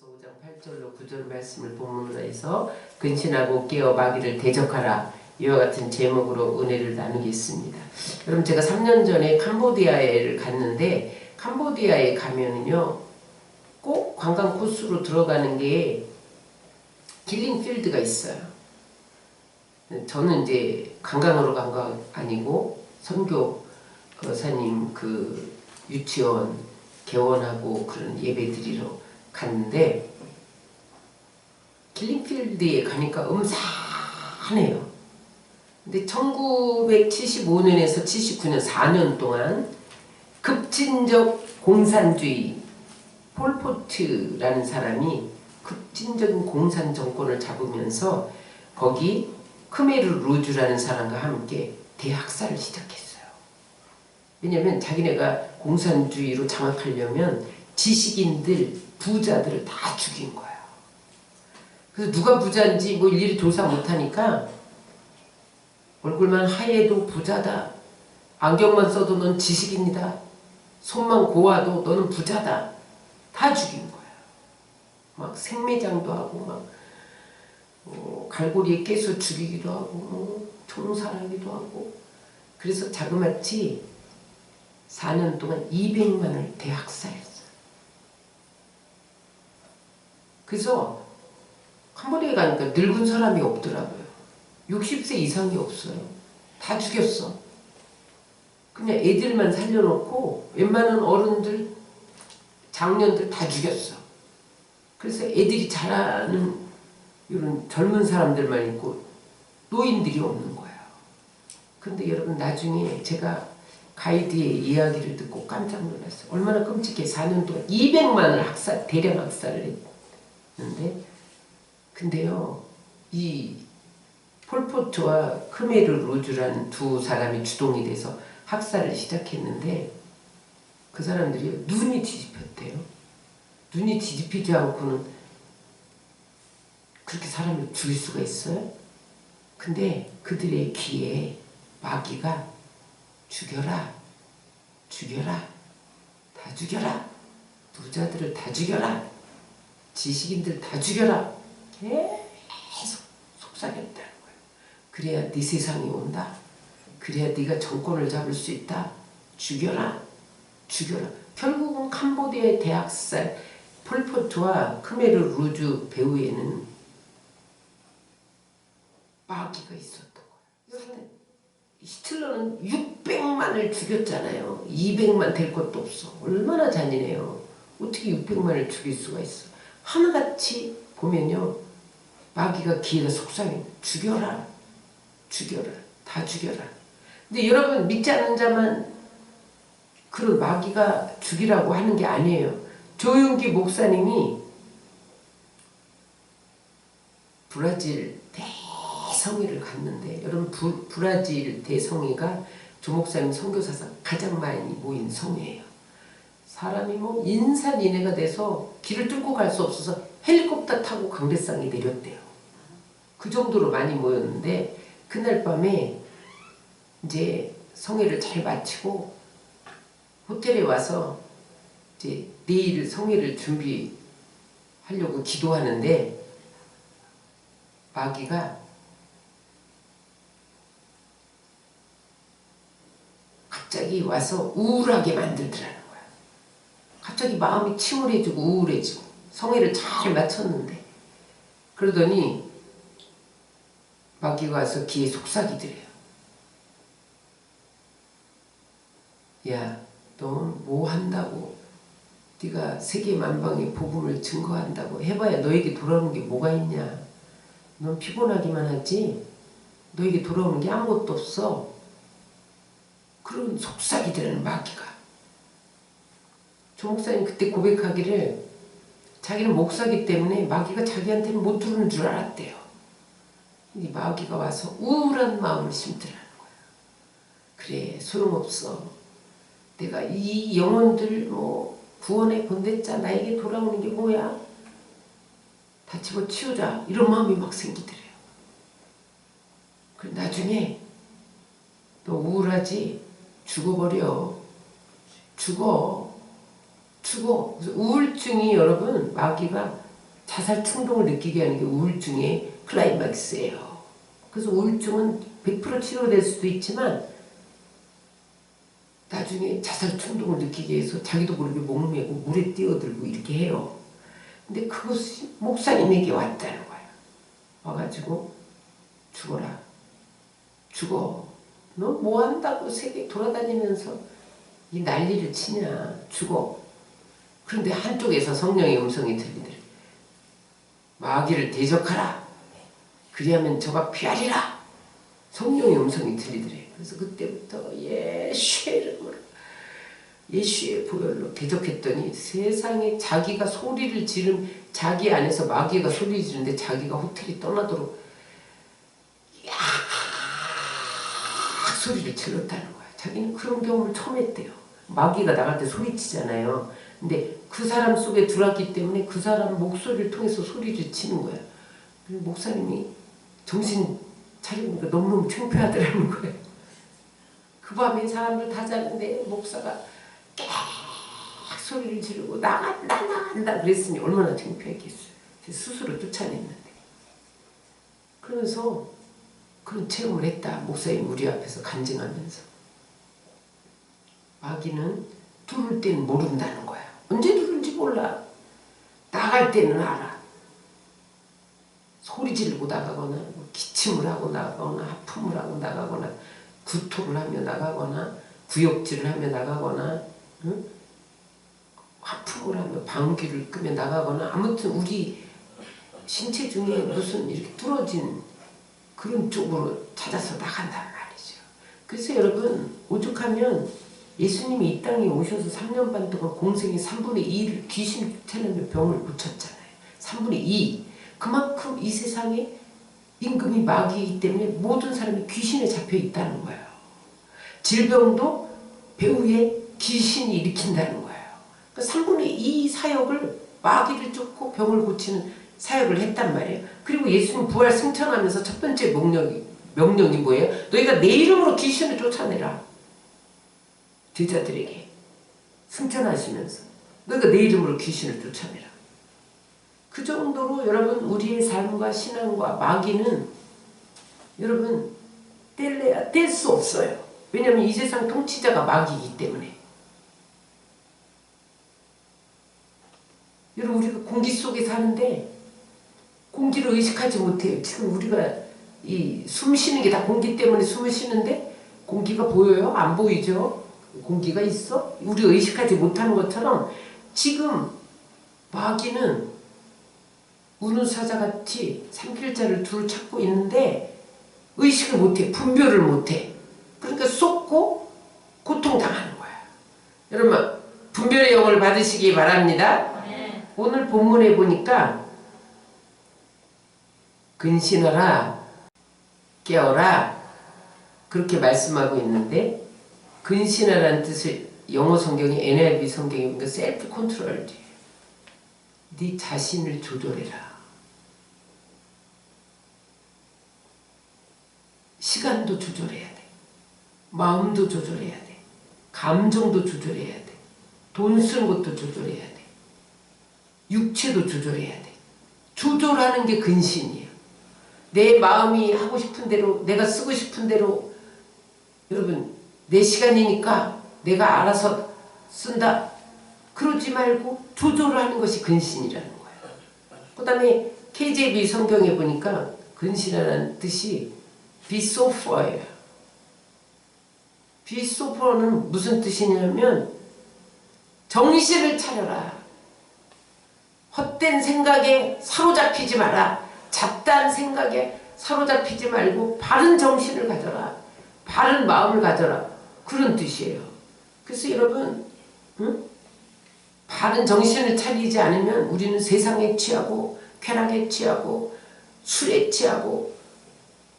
요한일서 5장 8절로 9절 말씀을 본문으로 해서 근신하고 깨어 마귀를 대적하라 이와 같은 제목으로 은혜를 나누겠습니다. 여러분, 제가 3년 전에 캄보디아에를 갔는데, 캄보디아에 가면은요 꼭 관광 코스로 들어가는 게 힐링필드가 있어요. 저는 이제 관광으로 간 거 아니고 선교사님 그 유치원 개원하고 그런 예배 드리러 갔는데, 힐링필드에 가니까 음산해요. 근데 1975년에서 79년 4년 동안 급진적 공산주의 폴포트라는 사람이 급진적인 공산 정권을 잡으면서 거기 크메르 루주라는 사람과 함께 대학살을 시작했어요. 왜냐면 자기네가 공산주의로 장악하려면 지식인들, 부자들을 다 죽인 거야. 그래서 누가 부자인지 뭐 일일이 조사 못하니까 얼굴만 하얘도 부자다, 안경만 써도 넌 지식인이다, 손만 고와도 너는 부자다, 다 죽인 거야. 막 생매장도 하고 막 갈고리에 깨서 죽이기도 하고 총살하기도 하고. 그래서 자그마치 4년 동안 200만을 대학살했어요. 그래서 캄보디아에 가니까 늙은 사람이 없더라고요. 60세 이상이 없어요. 다 죽였어. 그냥 애들만 살려놓고 웬만한 어른들, 장년들 다 죽였어. 그래서 애들이 자라는 이런 젊은 사람들만 있고 노인들이 없는 거예요. 근데 여러분, 나중에 제가 가이드의 이야기를 듣고 깜짝 놀랐어요. 얼마나 끔찍해. 4년 동안 200만을 대량 학살을 했는데, 근데요, 이 폴포트와 크메르 루주라는 두 사람이 주동이 돼서 학살을 시작했는데, 그 사람들이 눈이 뒤집혔대요. 눈이 뒤집히지 않고는 그렇게 사람을 죽일 수가 있어요? 근데 그들의 귀에 마귀가 죽여라, 죽여라, 다 죽여라, 부자들을 다 죽여라, 지식인들 다 죽여라, 계속 속삭였다는 거예요. 그래야 네 세상이 온다, 그래야 네가 정권을 잡을 수 있다, 죽여라, 죽여라. 결국은 캄보디아의 대학살 폴포트와 크메르 루주 배후에는 마귀가 있었던 거예요. 히틀러는 600만을 죽였잖아요. 200만 될 것도 없어. 얼마나 잔인해요. 어떻게 600만을 죽일 수가 있어. 하나같이 보면요, 마귀가 귀에다 속삭입니다. 죽여라, 죽여라, 다 죽여라. 근데 여러분, 믿지 않는 자만 그런 마귀가 죽이라고 하는 게 아니에요. 조윤기 목사님이 브라질 대성회를 갔는데, 여러분, 브라질 대성회가 조 목사님 선교사상 가장 많이 모인 성회예요. 사람이 뭐 인산인해가 돼서 길을 뚫고 갈 수 없어서 헬리콥터 타고 강대상에 내렸대요. 그 정도로 많이 모였는데, 그날 밤에 이제 성회를 잘 마치고 호텔에 와서 이제 내일 성회를 준비하려고 기도하는데, 마귀가 갑자기 와서 우울하게 만들더라는 거야. 갑자기 마음이 침울해지고 우울해지고. 성회를 잘 마쳤는데. 그러더니 마귀가 와서 귀에 속삭이더래요. 야, 너 뭐 한다고? 네가 세계 만방에 복음을 증거한다고 해봐야 너에게 돌아오는 게 뭐가 있냐? 넌 피곤하기만 하지 너에게 돌아오는 게 아무것도 없어. 그런 속삭이더라는 마귀가. 조 목사님 그때 고백하기를, 자기는 목사기 때문에 마귀가 자기한테는 못 들어오는 줄 알았대요. 이 마귀가 와서 우울한 마음을 심더라는 거야. 그래, 소용없어. 내가 이 영혼들 구원의 본대자 나에게 돌아오는 게 뭐야? 다 집어치우자, 이런 마음이 막 생기더래요. 그래, 나중에 너 우울하지? 죽어버려. 죽어. 그래서 우울증이, 여러분, 마귀가 자살 충동을 느끼게 하는 게 우울증의 클라이막스예요. 그래서 우울증은 100% 치료될 수도 있지만 나중에 자살 충동을 느끼게 해서 자기도 모르게 목매고 물에 뛰어들고 이렇게 해요. 근데 그것이 목사님에게 왔다는 거야. 와가지고 죽어라. 죽어. 너 뭐 한다고 세계 돌아다니면서 이 난리를 치냐. 죽어. 그런데 한쪽에서 성령의 음성이 들리더래. 마귀를 대적하라. 그리하면 저가 피하리라. 성령의 음성이 들리더래. 그래서 그때부터 예수의 이름으로 예수의 보혈로 대적했더니 세상에 자기가 소리를 지른 자기 안에서 마귀가 소리 지르는데 자기가 호텔이 떠나도록 야 소리를 질렀다는 거야. 자기는 그런 경험을 처음 했대요. 마귀가 나갈 때 소리치잖아요. 근데 그 사람 속에 들어왔기 때문에 그 사람 목소리를 통해서 소리를 치는 거야. 목사님이 정신 차리니까 너무너무 창피하더라는 거예요. 그 밤에 사람들 다 자는데 목사가 깨 소리를 지르고 나간다 그랬으니 얼마나 창피했겠어요. 스스로 쫓아냈는데. 그러면서 그런 체험을 했다. 목사님 우리 앞에서 간증하면서. 마귀는 두를 때는 모른다는 거야. 언제 두를지 몰라. 나갈 때는 알아. 소리 지르고 나가거나 기침을 하고 나가거나 하품을 하고 나가거나 구토를 하며 나가거나 구역질을 하며 나가거나 응? 하품을 하며 방귀를 끄며 나가거나 아무튼 우리 신체 중에 무슨 이렇게 뚫어진 그런 쪽으로 찾아서 나간단 말이죠. 그래서 여러분 오죽하면 예수님이 이 땅에 오셔서 3년 반 동안 공생의 3분의 2를 귀신 쫓아내며 병을 고쳤잖아요. 3분의 2. 그만큼 이 세상에 임금이 마귀이기 때문에 모든 사람이 귀신에 잡혀 있다는 거예요. 질병도 배후에 귀신이 일으킨다는 거예요. 그러니까 3분의 2 사역을 마귀를 쫓고 병을 고치는 사역을 했단 말이에요. 그리고 예수님 부활 승천하면서 첫 번째 명령이 뭐예요? 너희가 내 이름으로 귀신을 쫓아내라. 제자들에게 승천하시면서 너희가 내 이름으로 귀신을 쫓아내라. 그 정도로 여러분 우리의 삶과 신앙과 마귀는 여러분 뗄래야 뗄 수 없어요. 왜냐하면 이 세상 통치자가 마귀이기 때문에. 여러분 우리가 공기 속에 사는데 공기를 의식하지 못해요. 지금 우리가 이 숨 쉬는 게 다 공기 때문에 숨을 쉬는데 공기가 보여요? 안 보이죠? 공기가 있어? 우리가 의식하지 못하는 것처럼 지금 마귀는 우는 사자같이 삼킬자를 둘 찾고 있는데 의식을 못해. 분별을 못해. 그러니까 쏟고 고통당하는 거야. 여러분 분별의 영을 받으시기 바랍니다. 네. 오늘 본문에 보니까 근신하라 깨어라 그렇게 말씀하고 있는데 근신하라는 뜻을 영어 성경에 NIV 성경에 보니까 셀프 컨트롤 네 자신을 조절해라. 시간도 조절해야 돼. 마음도 조절해야 돼. 감정도 조절해야 돼. 돈 쓰는 것도 조절해야 돼. 육체도 조절해야 돼. 조절하는 게 근신이에요. 내 마음이 하고 싶은 대로 내가 쓰고 싶은 대로 여러분 내 시간이니까 내가 알아서 쓴다. 그러지 말고 조절하는 것이 근신이라는 거예요. 그 다음에 KJV 성경에 보니까 근신이라는 뜻이 be sober예요. be sober는 무슨 뜻이냐면 정신을 차려라. 헛된 생각에 사로잡히지 마라. 잡다한 생각에 사로잡히지 말고 바른 정신을 가져라. 바른 마음을 가져라. 그런 뜻이에요. 그래서 여러분 바른 정신을 차리지 않으면 우리는 세상에 취하고 쾌락에 취하고 술에 취하고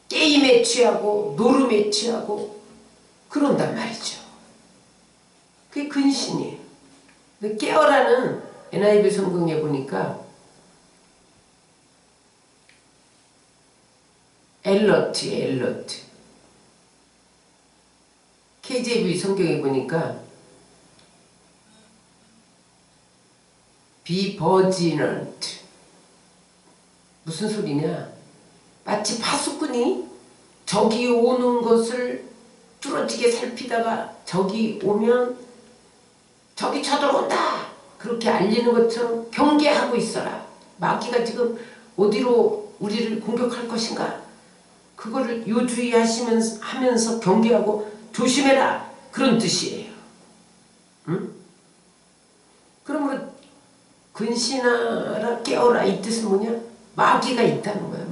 게임에 취하고 노름에 취하고 그런단 말이죠. 그게 근신이에요. 근데 깨어라는 NIV 성경에 보니까 엘러트 KJV 성경에 보니까 be vigilant 무슨 소리냐? 마치 파수꾼이 적이 오는 것을 뚫어지게 살피다가 적이 오면 적이 쳐들어온다 그렇게 알리는 것처럼 경계하고 있어라. 마귀가 지금 어디로 우리를 공격할 것인가? 그거를 하면서 경계하고 조심해라 그런 뜻이에요. 응? 그러므로 근신하라 깨어라 이 뜻은 뭐냐? 마귀가 있다는 거예요.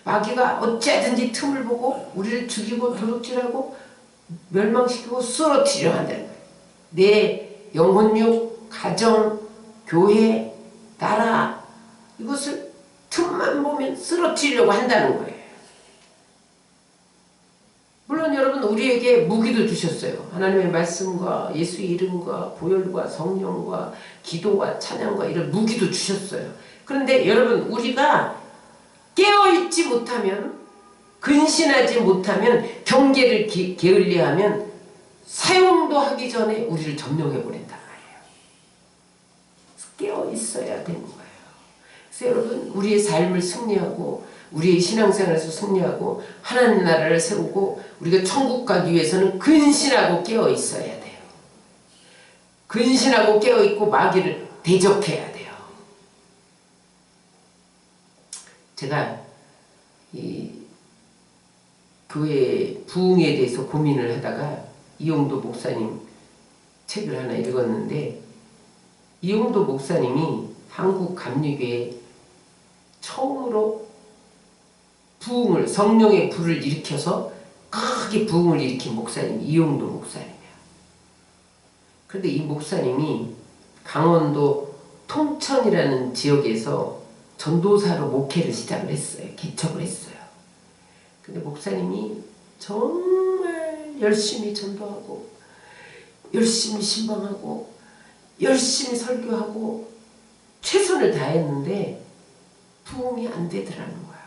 마귀가 어찌하든지 틈을 보고 우리를 죽이고 도둑질하고 멸망시키고 쓰러뜨리려 한다는 거예요. 내 영혼육, 가정, 교회, 나라 이것을 틈만 보면 쓰러뜨리려고 한다는 거예요. 물론 여러분 우리에게 무기도 주셨어요. 하나님의 말씀과 예수의 이름과 보혈과 성령과 기도와 찬양과 이런 무기도 주셨어요. 그런데 여러분 우리가 깨어있지 못하면 근신하지 못하면 경계를 게을리하면 사용도 하기 전에 우리를 점령해버린단 말이에요. 깨어있어야 되는 거예요. 그래서 여러분 우리의 삶을 승리하고 우리의 신앙생활에서 승리하고 하나님 나라를 세우고 우리가 천국 가기 위해서는 근신하고 깨어있어야 돼요. 근신하고 깨어있고 마귀를 대적해야 돼요. 제가 이 교회 부흥에 대해서 고민을 하다가 이용도 목사님 책을 하나 읽었는데 이용도 목사님이 한국 감리교에 처음으로 부흥을 성령의 불을 일으켜서 크게 부흥을 일으킨 목사님이 이용도 목사님이야. 그런데 이 목사님이 강원도 통천이라는 지역에서 전도사로 목회를 시작을 했어요. 개척을 했어요. 근데 목사님이 정말 열심히 전도하고 열심히 신방하고 열심히 설교하고 최선을 다했는데 부흥이 안 되더라는 거예요.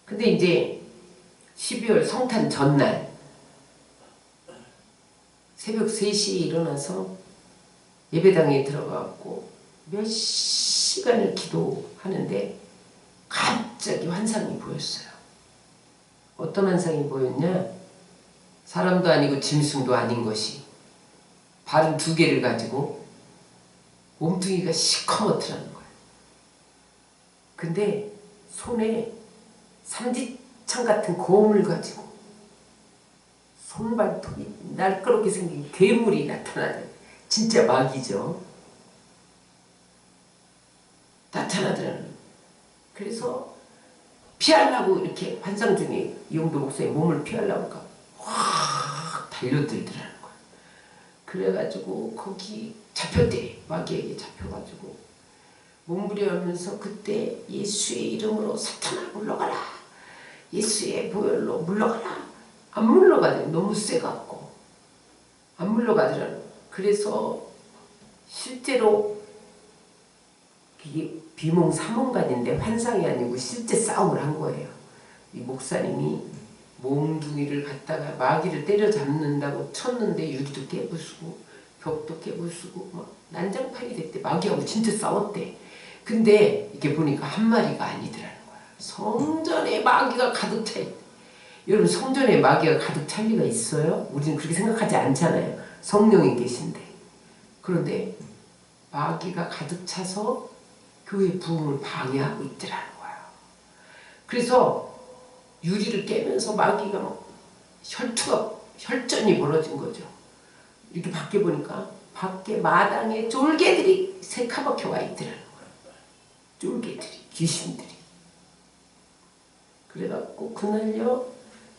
근데 이제 12월 성탄 전날 새벽 3시에 일어나서 예배당에 들어가고 몇 시간을 기도하는데 갑자기 환상이 보였어요. 어떤 환상이 보였냐? 사람도 아니고 짐승도 아닌 것이 발은 2개를 가지고 몸뚱이가 시커멓더라는 거예요. 근데 손에 삼지창 같은 검을 가지고 손발톱이 날카롭게 생긴 괴물이 나타나요. 진짜 마귀죠. 나타나더라는. 그래서 피하려고 이렇게 환상 중에 이용도 목사의 몸을 피하려고 확 달려들더라는 거예요. 그래가지고 거기 잡혔대. 마귀에게 잡혀가지고 몸부림하면서 그때 예수의 이름으로 사탄아 물러가라. 예수의 보혈로 물러가라. 안 물러가더라고요. 너무 세갖고 안 물러가더라고요. 그래서 실제로 이게 비몽사몽간인데 환상이 아니고 실제 싸움을 한 거예요. 이 목사님이 몽둥이를 갖다가 마귀를 때려잡는다고 쳤는데 유리도 깨부수고 벽도 깨부수고 막 난장판이 됐대. 마귀하고 진짜 싸웠대. 근데 이렇게 보니까 한 마리가 아니더라는 거야. 성전에 마귀가 가득 차 있대. 여러분 성전에 마귀가 가득 찰 리가 있어요? 우리는 그렇게 생각하지 않잖아요. 성령이 계신데. 그런데 마귀가 가득 차서 교회 부흥을 방해하고 있더라는 거예요. 그래서 유리를 깨면서 마귀가 막 혈전이 벌어진 거죠. 이렇게 밖에 보니까 밖에 마당에 쫄개들이 새카맣게 와 있더라는 거예요. 쫄개들이, 귀신들이. 그래갖고 그날요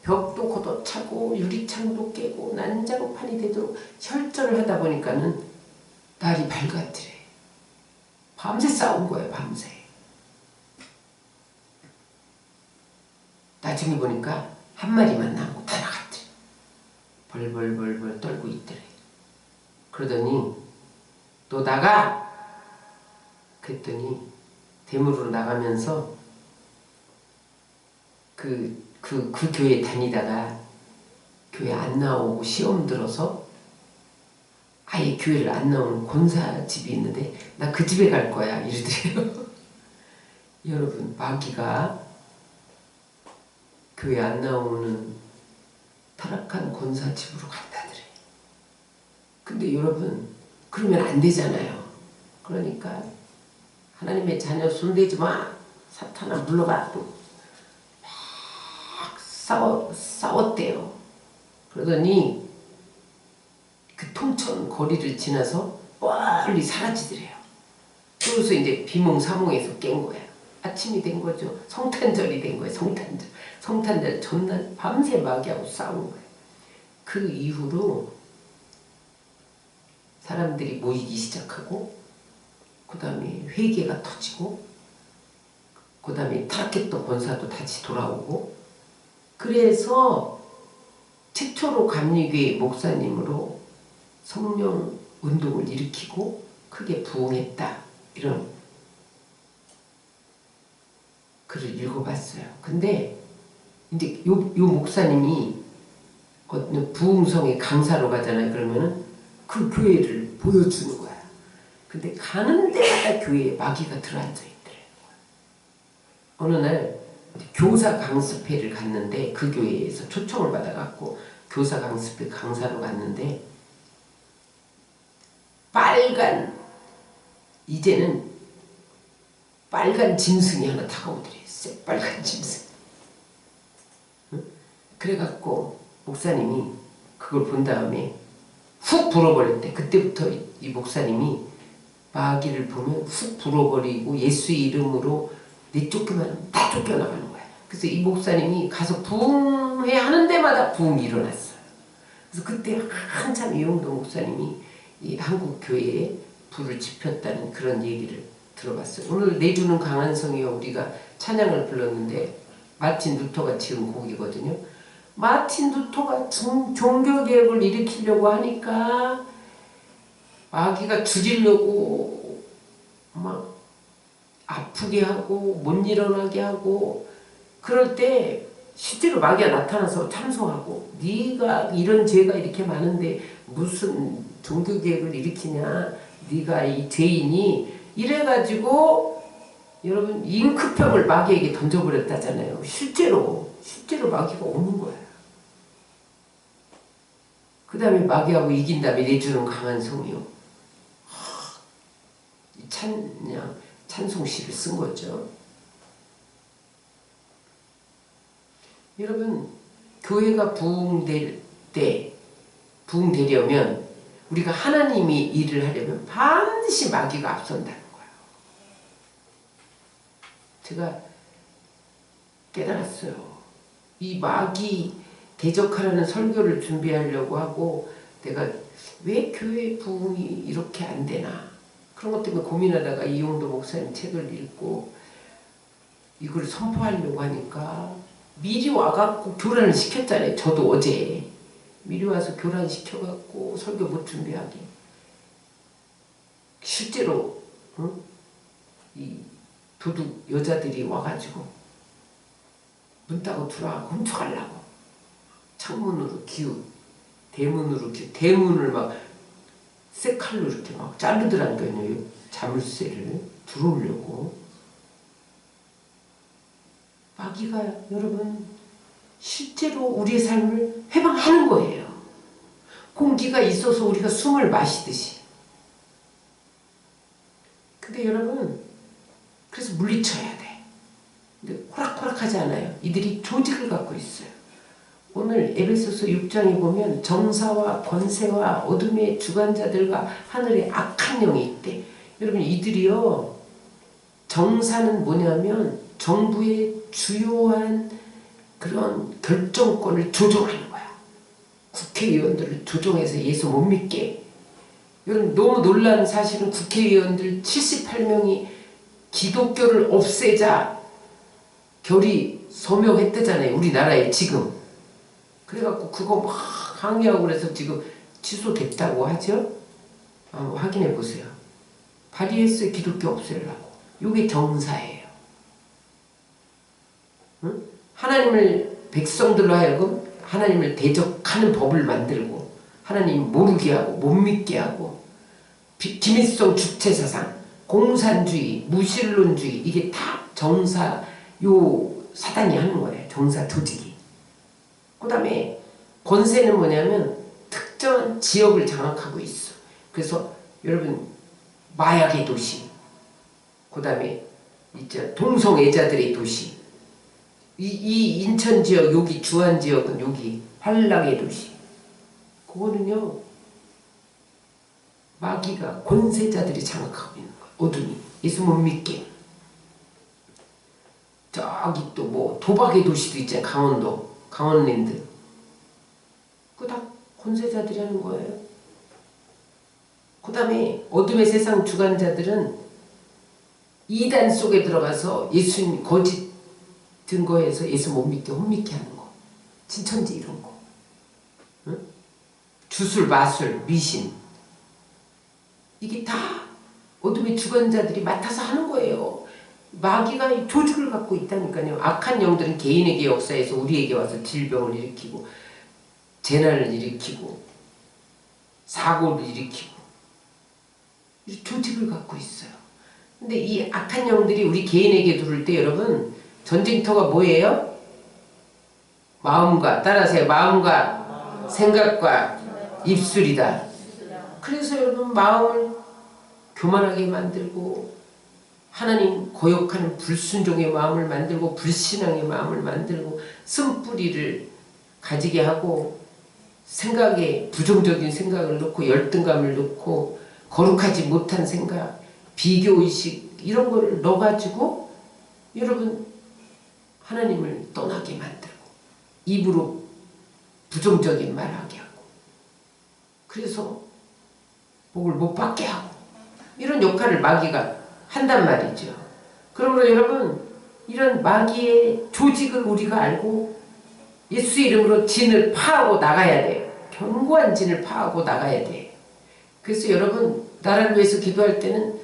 벽도 걷어차고 유리창도 깨고 난장판이 되도록 혈전을 하다 보니까는 날이 밝았더래. 밤새 싸운 거예요. 밤새. 나중에 보니까 한 마리만 남고 다 나갔더래. 벌벌벌벌 떨고 있더래. 그러더니 또 나가! 그랬더니 대문으로 나가면서 그 교회 다니다가 교회 안 나오고 시험 들어서 아예 교회를 안 나오는 권사 집이 있는데 나 그 집에 갈 거야 이러더래요. 여러분 마귀가 교회 안 나오는 타락한 권사 집으로 간다더래. 근데 여러분 그러면 안 되잖아요. 그러니까 하나님의 자녀 손대지 마. 사탄아 물러가. 막 싸웠대요. 그러더니 그 통천 거리를 지나서 멀리 사라지더래요. 그래서 이제 비몽사몽에서 깬 거야. 아침이 된 거죠. 성탄절이 된 거예요. 성탄절 전날 밤새 마귀하고 싸운 거예요. 그 이후로 사람들이 모이기 시작하고 그 다음에 회개가 터지고 그 다음에 타락했던 권사도 다시 돌아오고 그래서 최초로 감리교회 목사님으로 성령 운동을 일으키고 크게 부흥했다. 이런 글을 읽어봤어요. 근데 이제 요 목사님이 부흥성에 강사로 가잖아요. 그러면은 그 교회를 보여주는 거야. 근데 가는 데마다 교회에 마귀가 들어앉아 있더래요. 어느 날 교사 강습회를 갔는데 그 교회에서 초청을 받아갖고 교사 강습회 강사로 갔는데 이제는 빨간 짐승이 하나 다가오더래요. 새빨간 짐승. 응? 그래갖고 목사님이 그걸 본 다음에 훅 불어버렸대. 그때부터 이 목사님이 마귀를 보면 훅 불어버리고 예수의 이름으로 내쫓기만 하면 다 쫓겨나가는 거야. 그래서 이 목사님이 가서 부흥회 하는 데마다 부흥이 일어났어요. 그래서 그때 한참 이용동 목사님이 이 한국 교회에 불을 지폈다는 그런 얘기를 들어봤어요. 오늘 내주는 강한 성이여 우리가 찬양을 불렀는데 마틴 루터가 지은 곡이거든요. 마틴 루터가 종교개혁을 일으키려고 하니까 마귀가 죽이려고 막 아프게 하고 못 일어나게 하고 그럴 때 실제로 마귀가 나타나서 참소하고 네가 이런 죄가 이렇게 많은데 무슨 종교개혁을 일으키냐 네가 이 죄인이 이래가지고 여러분 잉크병을 마귀에게 던져버렸다잖아요. 실제로 마귀가 오는 거예요. 그 다음에 마귀하고 이긴 다음에 내주는 강한 성이요. 찬송시를 쓴 거죠. 여러분 교회가 부흥되려면 우리가 하나님이 일을 하려면 반드시 마귀가 앞선다는 거예요. 제가 깨달았어요. 이 마귀 대적하라는 설교를 준비하려고 하고 내가 왜 교회 부흥이 이렇게 안 되나 그런 것 때문에 고민하다가 이용도 목사님 책을 읽고 이걸 선포하려고 하니까 미리 와갖고 교란을 시켰잖아요. 저도 어제 미리 와서 교란시켜갖고 설교 못 준비하게 실제로 이 도둑 여자들이 와가지고 문 따고 들어와서 훔쳐가려고 창문으로 대문을 막 쇠칼로 이렇게 막 자르더라니까요. 자물쇠를 들어오려고. 마귀가 여러분 실제로 우리의 삶을 해방하는 거예요. 공기가 있어서 우리가 숨을 마시듯이. 근데 여러분 그래서 물리쳐야 돼. 근데 호락호락하지 않아요. 이들이 조직을 갖고 있어요. 오늘 에베소서 6장에 보면 정사와 권세와 어둠의 주관자들과 하늘에 악한 영이 있대. 여러분 이들이요 정사는 뭐냐면 정부의 주요한 그런 결정권을 조종하는 거야. 국회의원들을 조종해서 예수 못 믿게. 여러분 너무 놀라운 사실은 국회의원들 78명이 기독교를 없애자 결의 서명했대잖아요. 우리나라에 지금. 그래갖고 그거 막 항의하고 그래서 지금 취소됐다고 하죠. 확인해 보세요. 발의했어요. 기독교 없애려고. 이게 정사예요. 응? 하나님을 백성들로 하여금 하나님을 대적하는 법을 만들고 하나님 모르게 하고 못 믿게 하고 기밀성 주체사상, 공산주의, 무신론주의 이게 다 정사 요 사단이 하는 거예요. 정사 조직이. 그 다음에 권세는 뭐냐면 특정한 지역을 장악하고 있어. 그래서 여러분 마약의 도시, 그 다음에 이제 동성애자들의 도시, 이 인천 지역 여기 주안 지역은 여기 환락의 도시. 그거는요 마귀가 권세자들이 장악하고 있는 거야. 어둠이 예수 못 믿게. 저기 또 뭐 도박의 도시도 있잖아요. 강원도 강원랜드. 그거 다 권세자들이 하는 거예요. 그 다음에 어둠의 세상 주관자들은 이단 속에 들어가서 예수님 거짓 증거해서 예수 못 믿게 혼미케 하는 거. 진천지 이런 거. 응? 주술 마술 미신 이게 다 어둠의 주관자들이 맡아서 하는 거예요. 마귀가 조직을 갖고 있다니까요. 악한 영들은 개인에게 역사에서 우리에게 와서 질병을 일으키고 재난을 일으키고 사고를 일으키고 조직을 갖고 있어요. 근데 이 악한 영들이 우리 개인에게 들어올 때 여러분 전쟁터가 뭐예요? 마음과 따라하세요. 마음과 생각과 입술이다. 그래서 여러분 마음을 교만하게 만들고 하나님 거역하는 불순종의 마음을 만들고 불신앙의 마음을 만들고 쓴뿌리를 가지게 하고 생각에 부정적인 생각을 넣고 열등감을 넣고 거룩하지 못한 생각, 비교의식 이런 걸 넣어가지고 여러분 하나님을 떠나게 만들고 입으로 부정적인 말하게 하고 그래서 복을 못 받게 하고 이런 역할을 마귀가 한단 말이죠. 그러므로 여러분 이런 마귀의 조직을 우리가 알고 예수 이름으로 진을 파하고 나가야 돼요. 견고한 진을 파하고 나가야 돼요. 그래서 여러분 나라를 위해서 기도할 때는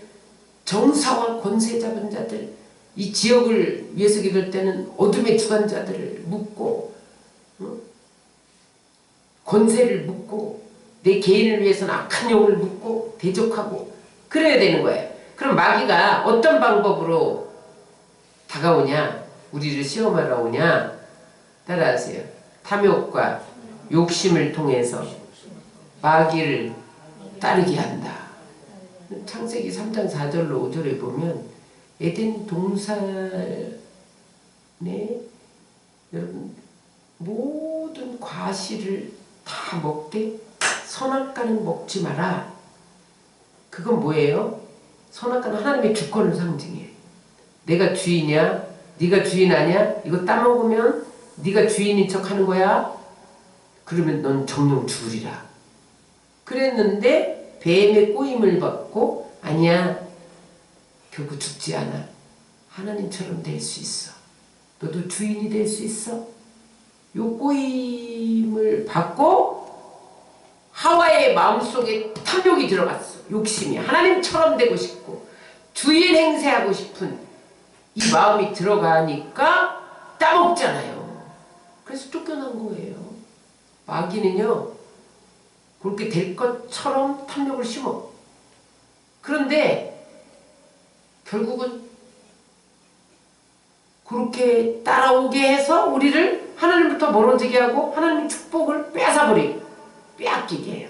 정사와 권세 잡은 자들 이 지역을 위해서 기도할 때는 어둠의 주관자들을 묻고 권세를 묻고 내 개인을 위해서는 악한 영을 묻고 대적하고 그래야 되는 거예요. 그럼 마귀가 어떤 방법으로 다가오냐 우리를 시험하러 오냐 따라하세요. 탐욕과 욕심을 통해서 마귀를 따르게 한다. 창세기 3장 4절로 5절에 보면 에덴 동산에 여러분 모든 과실을 다 먹되 선악과는 먹지 마라. 그건 뭐예요? 선악과는 하나님의 주권을 상징해. 내가 주인이야? 네가 주인 아니야? 이거 따먹으면 네가 주인인 척 하는 거야? 그러면 넌 정령 죽으리라. 그랬는데 뱀의 꼬임을 받고 아니야 결국 죽지 않아. 하나님처럼 될 수 있어. 너도 주인이 될 수 있어. 요 꼬임을 받고 하와의 마음속에 탐욕이 들어갔어. 욕심이 하나님처럼 되고 싶고 주인 행세하고 싶은 이 마음이 들어가니까 따먹잖아요. 그래서 쫓겨난 거예요. 마귀는요 그렇게 될 것처럼 탐욕을 심어. 그런데 결국은 그렇게 따라오게 해서 우리를 하나님부터 멀어지게 하고 하나님의 축복을 뺏어버리고 빼앗기게 해요.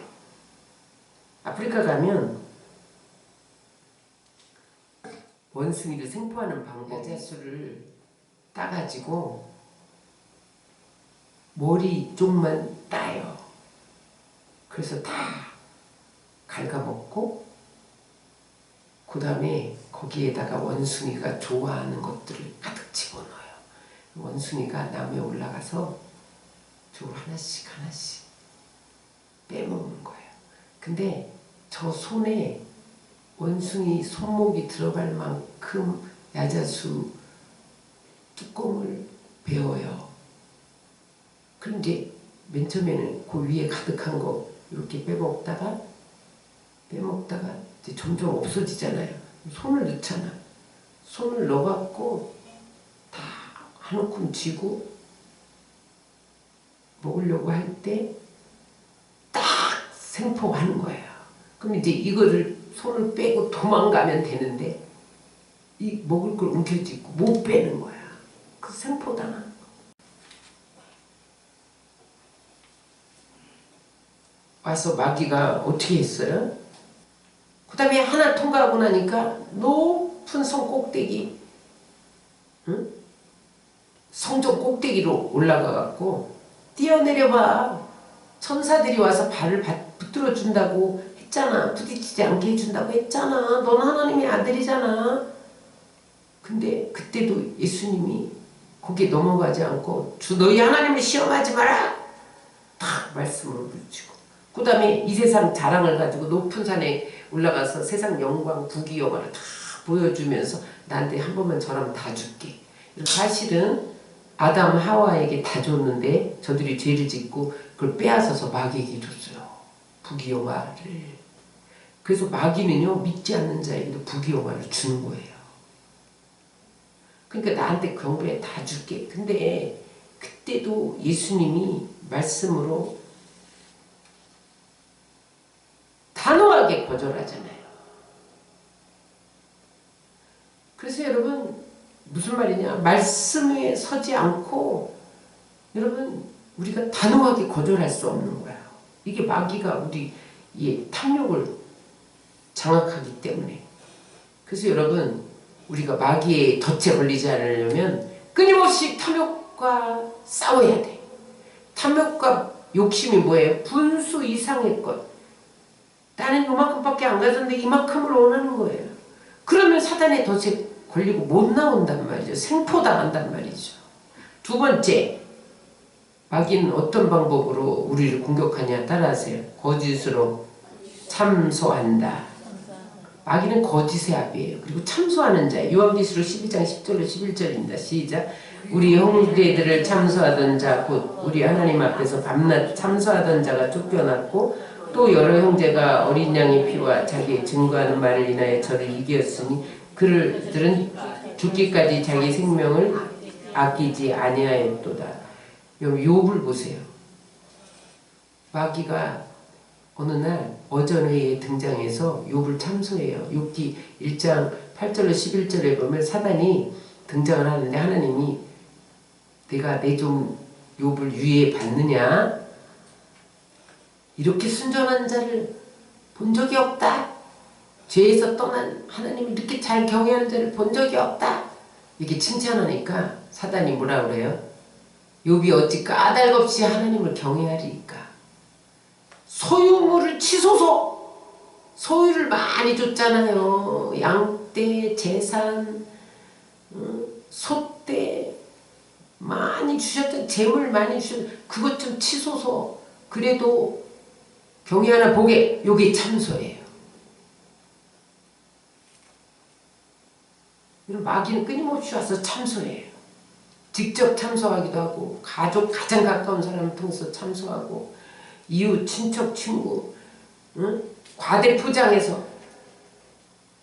아프리카 가면 원숭이를 생포하는 방법 야자수를 따가지고 머리 쪽만 따요. 그래서 다 갉아먹고 그 다음에 거기에다가 원숭이가 좋아하는 것들을 가득 집어넣어요. 원숭이가 나무에 올라가서 저걸 하나씩 하나씩 빼먹는 거예요. 근데 저 손에 원숭이 손목이 들어갈 만큼 야자수 뚜껑을 베어요. 그럼 이제 맨 처음에는 그 위에 가득한 거 이렇게 빼먹다가 이제 점점 없어지잖아요. 손을 넣잖아. 손을 넣어갖고 다 한 움큼 쥐고 먹으려고 할 때 딱 생포하는 거예요. 그럼 이제 이거를 손을 빼고 도망가면 되는데 이 먹을 걸 움켜쥐고 못 빼는 거야. 그 생포당한 거. 와서 마귀가 어떻게 했어요? 그 다음에 하나 통과하고 나니까 높은 성 꼭대기, 응? 성전 꼭대기로 올라가갖고 뛰어내려봐. 천사들이 와서 발을 붙들어 준다고 했잖아. 부딪히지 않게 해준다고 했잖아. 넌 하나님의 아들이잖아. 근데 그때도 예수님이 거기에 넘어가지 않고 주 너희 하나님을 시험하지 마라. 딱 말씀으로 부르치고 그 다음에 이 세상 자랑을 가지고 높은 산에 올라가서 세상 영광 부귀영화를 다 보여주면서 나한테 한 번만 저라면 다 줄게. 사실은 아담 하와에게 다 줬는데 저들이 죄를 짓고 그걸 빼앗아서 마귀에게 줬어요. 부귀영화를. 그래서 마귀는요 믿지 않는 자에게도 부귀영화를 주는 거예요. 그러니까 나한테 경배에 다 줄게. 근데 그때도 예수님이 말씀으로 단호하게 거절하잖아요. 그래서 여러분 무슨 말이냐, 말씀에 서지 않고 여러분 우리가 단호하게 거절할 수 없는 거예요. 이게 마귀가 우리의 탐욕을 장악하기 때문에. 그래서 여러분 우리가 마귀의 덫에 걸리지 않으려면 끊임없이 탐욕과 싸워야 돼. 탐욕과 욕심이 뭐예요? 분수 이상의 것. 나는 요만큼밖에 안 가졌는데 이만큼을 원하는 거예요. 그러면 사단의 덫에 걸리고 못 나온단 말이죠. 생포당한단 말이죠. 두 번째, 마귀는 어떤 방법으로 우리를 공격하냐 따라하세요. 거짓으로 참소한다. 마귀는 거짓의 압이에요. 그리고 참소하는 자예요. 요한계시록 12장 10절로 11절입니다. 시작. 우리 형제들을 참소하던 자 곧 우리 하나님 앞에서 밤낮 참소하던 자가 쫓겨났고 또 여러 형제가 어린 양의 피와 자기의 증거하는 말을 인하여 저를 이겼으니 그들은 죽기까지 자기 생명을 아끼지 아니하였도다. 욥을 보세요. 마귀가 어느 날 어전회에 등장해서 욥을 참소해요. 욥기 1장 8절로 11절에 보면 사단이 등장을 하는데 하나님이 내가 내 좀 욥을 유예해 봤느냐? 이렇게 순전한 자를 본 적이 없다. 죄에서 떠난 하나님을 이렇게 잘 경외하는 자를 본 적이 없다. 이렇게 칭찬하니까 사단이 뭐라 그래요? 욥이 어찌 까닭없이 하나님을 경외하리까? 소유물을 치소서. 소유를 많이 줬잖아요. 양떼, 재산, 소떼 많이 주셨던 재물 많이 주셨던 그것 좀 치소서. 그래도 경외하나 보게. 요게 참소예요. 마귀는 끊임없이 와서 참소해요. 직접 참소하기도 하고 가족 가장 가까운 사람을 통해서 참소하고 이웃 친척 친구 과대 포장해서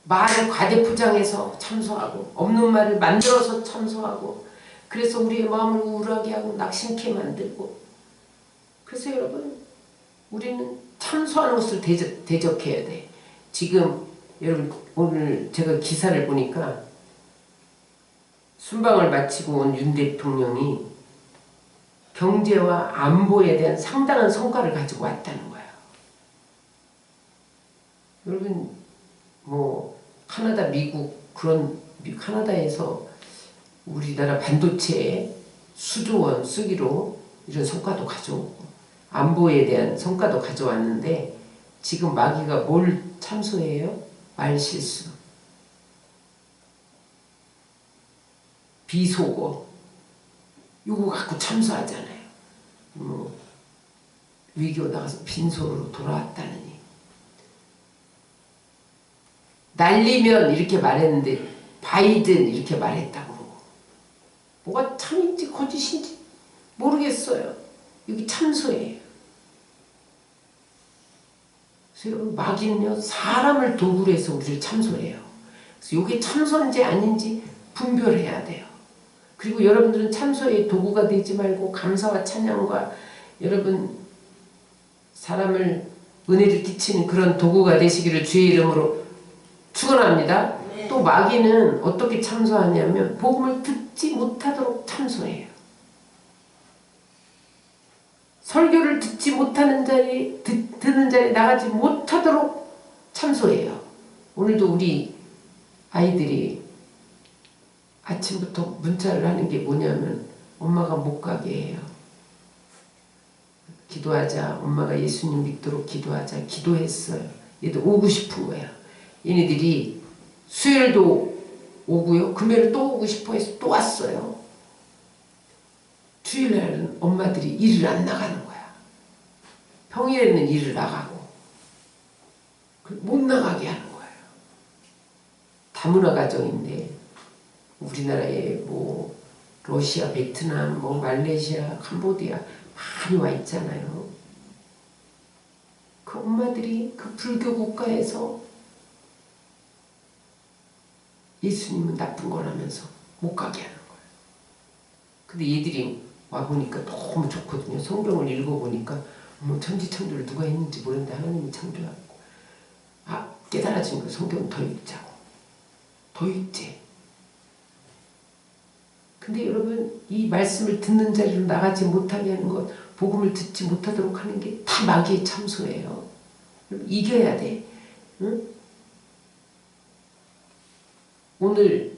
말을 과대 포장해서 참소하고 없는 말을 만들어서 참소하고 그래서 우리의 마음을 우울하게 하고 낙심케 만들고. 그래서 여러분 우리는 참소하는 것을 대적해야 돼. 지금 여러분 오늘 제가 기사를 보니까 순방을 마치고 온 윤 대통령이 경제와 안보에 대한 상당한 성과를 가지고 왔다는 거예요. 여러분 뭐 카나다, 미국 그런 카나다에서 우리나라 반도체에 수조 원 쓰기로 이런 성과도 가져오고 안보에 대한 성과도 가져왔는데 지금 마귀가 뭘 참소해요? 말실수, 비속어 요거 갖고 참소하잖아요. 위기로 나가서 빈손으로 돌아왔다느니 날리면 이렇게 말했는데 바이든 이렇게 말했다고 그러고 뭐가 참인지 거짓인지 모르겠어요. 여기 참소예요. 그래서 여러분 마귀는요 사람을 도구로 해서 우리를 참소해요. 그래서 이게 참소인지 아닌지 분별해야 돼요. 그리고 여러분들은 참소의 도구가 되지 말고 감사와 찬양과 여러분 사람을 은혜를 끼치는 그런 도구가 되시기를 주의 이름으로 축원합니다. 네. 또 마귀는 어떻게 참소하냐면 복음을 듣지 못하도록 참소해요. 설교를 듣지 못하는 자리, 듣는 자리에 나가지 못하도록 참소해요. 오늘도 우리 아이들이 아침부터 문자를 하는 게 뭐냐면 엄마가 못 가게 해요. 기도하자. 엄마가 예수님 믿도록 기도하자. 기도했어요. 얘도 오고 싶은 거야. 얘네들이 수요일도 오고요. 금요일 또 오고 싶어 해서 또 왔어요. 주일날은 엄마들이 일을 안 나가는 거야. 평일에는 일을 나가고 못 나가게 하는 거예요. 다문화 가정인데 우리나라에 뭐 러시아, 베트남, 뭐 말레이시아, 캄보디아 많이 와 있잖아요. 그 엄마들이 그 불교 국가에서 예수님은 나쁜 거라면서 못 가게 하는 거예요. 근데 얘들이 와보니까 너무 좋거든요. 성경을 읽어보니까 천지창조를 누가 했는지 모르는데 하나님이 창조하고 깨달아진 거 성경 더 읽자고. 더 읽지. 근데 여러분 이 말씀을 듣는 자리로 나가지 못하게 하는 것, 복음을 듣지 못하도록 하는 게 다 마귀의 참소예요. 이겨야 돼. 응? 오늘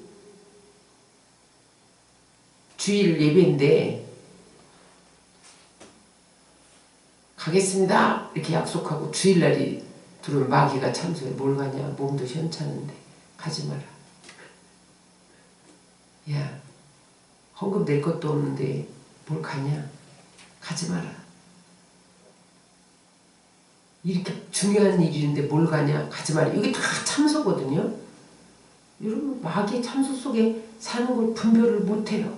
주일 예배인데 가겠습니다 이렇게 약속하고 주일날이 들어오면 마귀가 참소해. 뭘 가냐, 몸도 시원찮은데 가지 마라. 야, 헌금 낼 것도 없는데 뭘 가냐, 가지 마라. 이렇게 중요한 일인데 뭘 가냐, 가지 마라. 이게 다 참소거든요. 여러분 마귀의 참소 속에 사는 걸 분별을 못해요.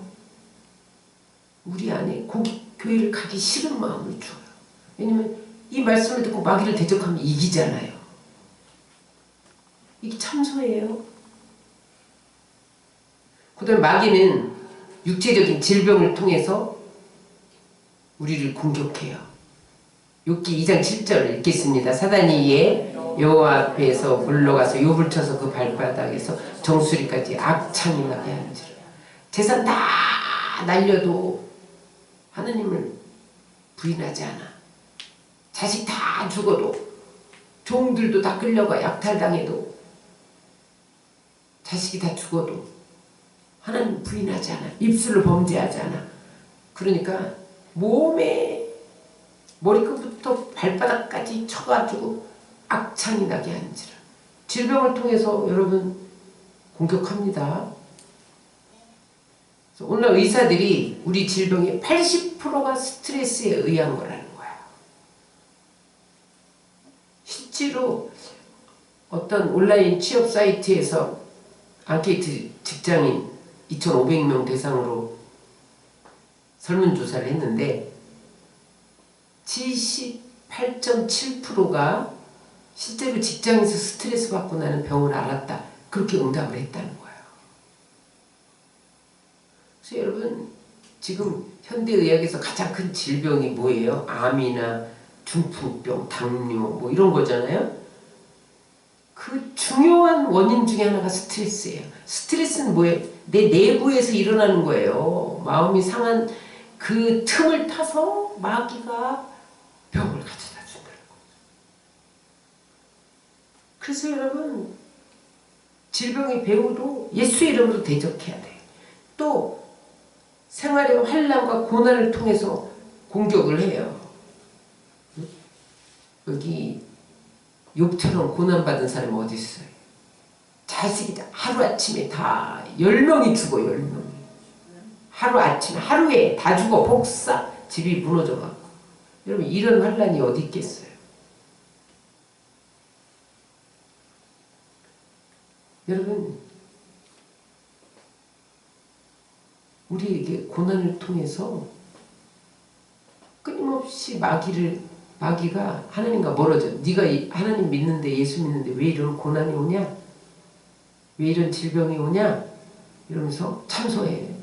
우리 안에 교회를 가기 싫은 마음을 줘요. 왜냐면 이 말씀을 듣고 마귀를 대적하면 이기잖아요. 이게 참소예요. 그 다음에 마귀는 육체적인 질병을 통해서 우리를 공격해요. 욥기 2장 7절을 읽겠습니다. 사단이 이에 여호와 앞에서 물러가서 욥을 쳐서 그 발바닥에서 정수리까지 악창이 나게 하는지라. 재산 다 날려도 하나님을 부인하지 않아. 자식 다 죽어도, 종들도 다 끌려가 약탈당해도, 자식이 다 죽어도 하나님 부인하지 않아. 입술로 범죄하지 않아. 그러니까 몸에 머리끝부터 발바닥까지 쳐가지고 악창이 나게 하는지라. 질병을 통해서 여러분 공격합니다. 그래서 오늘 의사들이 우리 질병의 80%가 스트레스에 의한 거라는 거야. 실제로 어떤 온라인 취업 사이트에서 앙케이트 직장인 2,500명 대상으로 설문조사를 했는데 78.7%가 실제로 직장에서 스트레스 받고 나는 병을 앓았다. 그렇게 응답을 했다는 거예요. 그래서 여러분 지금 현대의학에서 가장 큰 질병이 뭐예요? 암이나 중풍병, 당뇨 뭐 이런 거잖아요. 그 중요한 원인 중에 하나가 스트레스예요. 스트레스는 뭐예요? 내 내부에서 일어나는 거예요. 마음이 상한 그 틈을 타서 마귀가 병을 가져다 준다는 거죠. 그래서 여러분 질병의 배후도 예수의 이름으로 대적해야 돼요. 또 생활의 환난과 고난을 통해서 공격을 해요. 여기 욥처럼 고난받은 사람이 어디 있어요? 자식이 하루아침에 다 10명이 죽어. 10명이 하루아침에 하루에 다 죽어. 복사 집이 무너져갖고. 여러분 이런 환난이 어디 있겠어요? 여러분 우리에게 고난을 통해서 끊임없이 마귀가 하나님과 멀어져. 네가 하나님 믿는데, 예수 믿는데 왜 이런 고난이 오냐? 왜 이런 질병이 오냐? 이러면서 참소해요.